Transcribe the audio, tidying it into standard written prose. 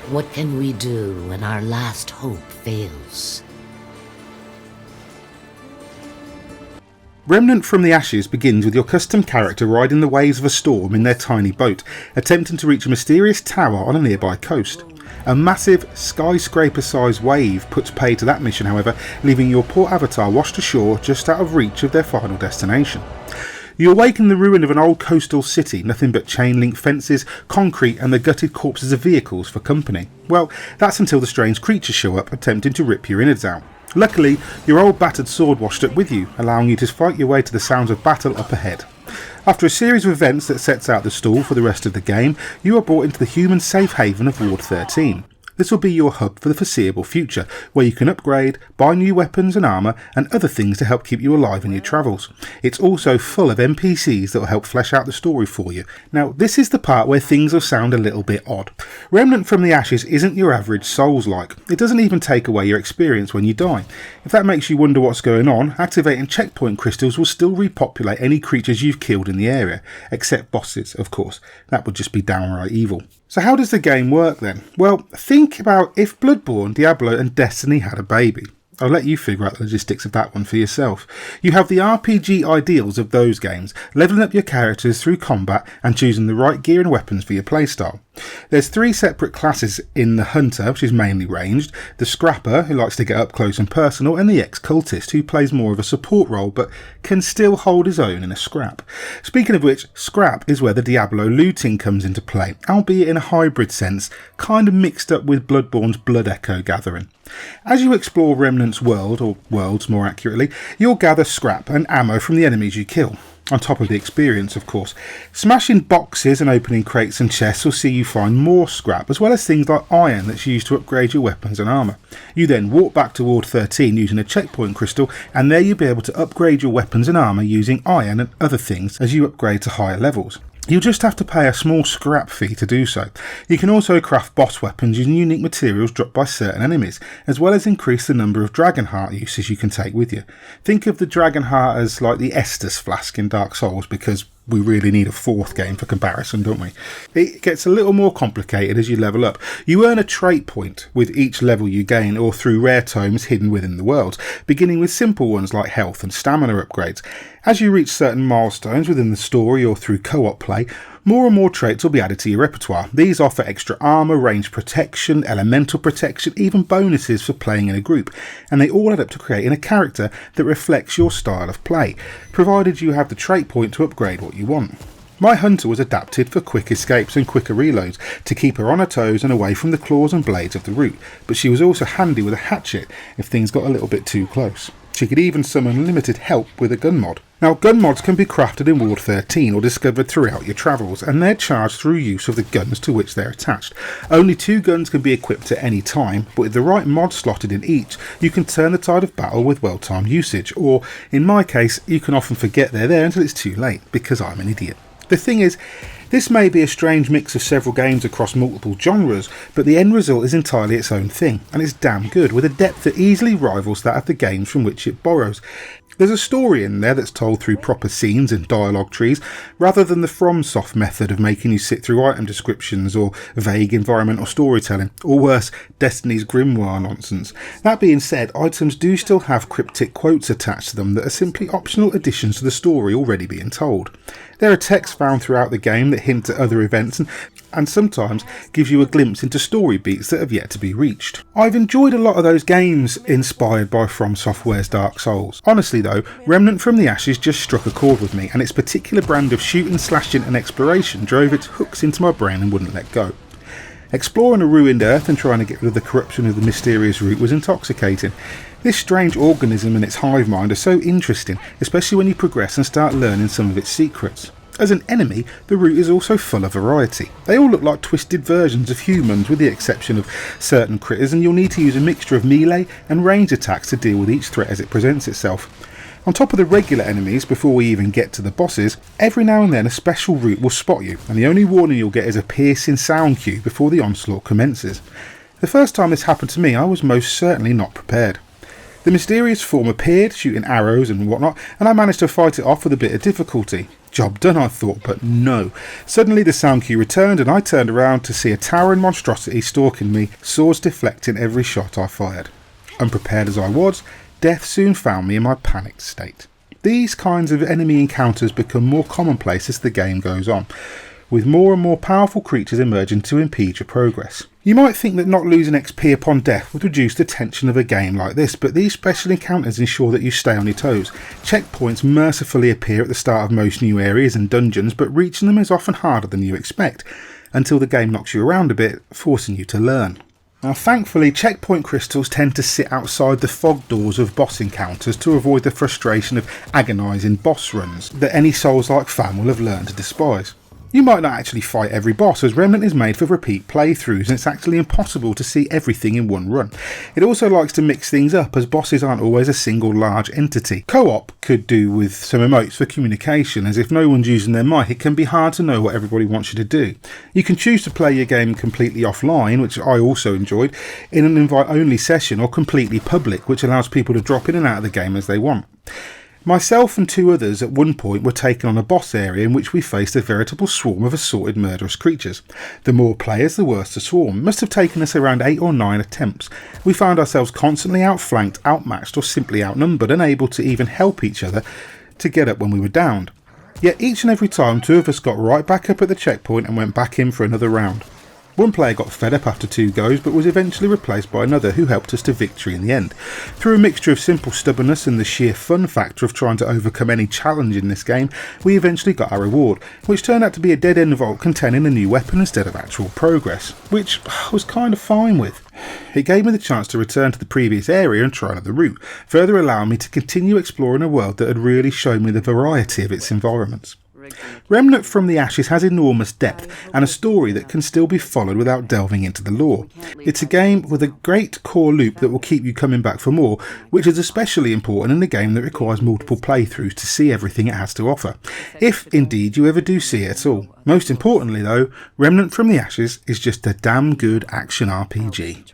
What can we do when our last hope fails? Remnant from the Ashes begins with your custom character riding the waves of a storm in their tiny boat, attempting to reach a mysterious tower on a nearby coast. A massive skyscraper-sized wave puts pay to that mission, however, leaving your poor avatar washed ashore just out of reach of their final destination. You awaken in the ruin of an old coastal city, nothing but chain-link fences, concrete and the gutted corpses of vehicles for company. Well, that's until the strange creatures show up, attempting to rip your innards out. Luckily, your old battered sword washed up with you, allowing you to fight your way to the sounds of battle up ahead. After a series of events that sets out the stall for the rest of the game, you are brought into the human safe haven of Ward 13. This will be your hub for the foreseeable future, where you can upgrade, buy new weapons and armour, and other things to help keep you alive in your travels. It's also full of NPCs that will help flesh out the story for you. Now, this is the part where things will sound a little bit odd. Remnant from the Ashes isn't your average Souls-like. It doesn't even take away your experience when you die. If that makes you wonder what's going on, activating checkpoint crystals will still repopulate any creatures you've killed in the area, except bosses, of course. That would just be downright evil. So how does the game work then? Well, think about if Bloodborne, Diablo and Destiny had a baby. I'll let you figure out the logistics of that one for yourself. You have the RPG ideals of those games, levelling up your characters through combat and choosing the right gear and weapons for your playstyle. There's 3 separate classes in the Hunter, which is mainly ranged, the Scrapper, who likes to get up close and personal, and the Ex-Cultist, who plays more of a support role but can still hold his own in a scrap. Speaking of which, Scrap is where the Diablo looting comes into play, albeit in a hybrid sense, kind of mixed up with Bloodborne's Blood Echo gathering. As you explore Remnant's world, or worlds more accurately, you'll gather scrap and ammo from the enemies you kill. On top of the experience, of course. Smashing boxes and opening crates and chests will see you find more scrap, as well as things like iron that's used to upgrade your weapons and armour. You then walk back to Ward 13 using a checkpoint crystal, and there you'll be able to upgrade your weapons and armour using iron and other things as you upgrade to higher levels. You'll just have to pay a small scrap fee to do so. You can also craft boss weapons using unique materials dropped by certain enemies, as well as increase the number of Dragon Heart uses you can take with you. Think of the Dragon Heart as like the Estus flask in Dark Souls, because we really need a 4th game for comparison, don't we? It gets a little more complicated as you level up. You earn a trait point with each level you gain, or through rare tomes hidden within the worlds, beginning with simple ones like health and stamina upgrades. As you reach certain milestones within the story or through co-op play, more and more traits will be added to your repertoire. These offer extra armour, range protection, elemental protection, even bonuses for playing in a group, and they all add up to creating a character that reflects your style of play, provided you have the trait point to upgrade what you want. My Hunter was adapted for quick escapes and quicker reloads to keep her on her toes and away from the claws and blades of the root, but she was also handy with a hatchet if things got a little bit too close. She could even summon limited help with a gun mod. Now, gun mods can be crafted in Ward 13 or discovered throughout your travels, and they're charged through use of the guns to which they're attached. Only 2 guns can be equipped at any time, but with the right mod slotted in each, you can turn the tide of battle with well-timed usage, or, in my case, you can often forget they're there until it's too late, because I'm an idiot. The thing is, this may be a strange mix of several games across multiple genres, but the end result is entirely its own thing, and it's damn good, with a depth that easily rivals that of the games from which it borrows. There's a story in there that's told through proper scenes and dialogue trees, rather than the FromSoft method of making you sit through item descriptions or vague environmental storytelling, or worse, Destiny's Grimoire nonsense. That being said, items do still have cryptic quotes attached to them that are simply optional additions to the story already being told. There are texts found throughout the game that hint at other events and sometimes gives you a glimpse into story beats that have yet to be reached. I've enjoyed a lot of those games inspired by From Software's Dark Souls. Honestly though, Remnant from the Ashes just struck a chord with me, and its particular brand of shooting, slashing and exploration drove its hooks into my brain and wouldn't let go. Exploring a ruined earth and trying to get rid of the corruption of the mysterious root was intoxicating. This strange organism and its hive mind are so interesting, especially when you progress and start learning some of its secrets. As an enemy, the root is also full of variety. They all look like twisted versions of humans with the exception of certain critters, and you'll need to use a mixture of melee and range attacks to deal with each threat as it presents itself. On top of the regular enemies, before we even get to the bosses, every now and then a special root will spot you, and the only warning you'll get is a piercing sound cue before the onslaught commences. The first time this happened to me, I was most certainly not prepared. The mysterious form appeared, shooting arrows and whatnot, and I managed to fight it off with a bit of difficulty. Job done, I thought, but no. Suddenly the sound cue returned and I turned around to see a towering monstrosity stalking me, swords deflecting every shot I fired. Unprepared as I was, death soon found me in my panicked state. These kinds of enemy encounters become more commonplace as the game goes on, with more and more powerful creatures emerging to impede your progress. You might think that not losing XP upon death would reduce the tension of a game like this, but these special encounters ensure that you stay on your toes. Checkpoints mercifully appear at the start of most new areas and dungeons, but reaching them is often harder than you expect, until the game knocks you around a bit, forcing you to learn. Now thankfully, checkpoint crystals tend to sit outside the fog doors of boss encounters to avoid the frustration of agonising boss runs that any Souls-like fan will have learned to despise. You might not actually fight every boss, as Remnant is made for repeat playthroughs and it's actually impossible to see everything in one run. It also likes to mix things up, as bosses aren't always a single large entity. Co-op could do with some emotes for communication, as if no one's using their mic it can be hard to know what everybody wants you to do. You can choose to play your game completely offline, which I also enjoyed, in an invite-only session, or completely public, which allows people to drop in and out of the game as they want. Myself and 2 others at one point were taken on a boss area in which we faced a veritable swarm of assorted murderous creatures. The more players, the worse the swarm. It must have taken us around 8 or 9 attempts. We found ourselves constantly outflanked, outmatched, or simply outnumbered, unable to even help each other to get up when we were downed. Yet each and every time 2 of us got right back up at the checkpoint and went back in for another round. One player got fed up after 2 goes, but was eventually replaced by another who helped us to victory in the end. Through a mixture of simple stubbornness and the sheer fun factor of trying to overcome any challenge in this game, we eventually got our reward, which turned out to be a dead-end vault containing a new weapon instead of actual progress, which I was kind of fine with. It gave me the chance to return to the previous area and try another route, further allowing me to continue exploring a world that had really shown me the variety of its environments. Remnant from the Ashes has enormous depth and a story that can still be followed without delving into the lore. It's a game with a great core loop that will keep you coming back for more, which is especially important in a game that requires multiple playthroughs to see everything it has to offer, if indeed you ever do see it at all. Most importantly though, Remnant from the Ashes is just a damn good action RPG.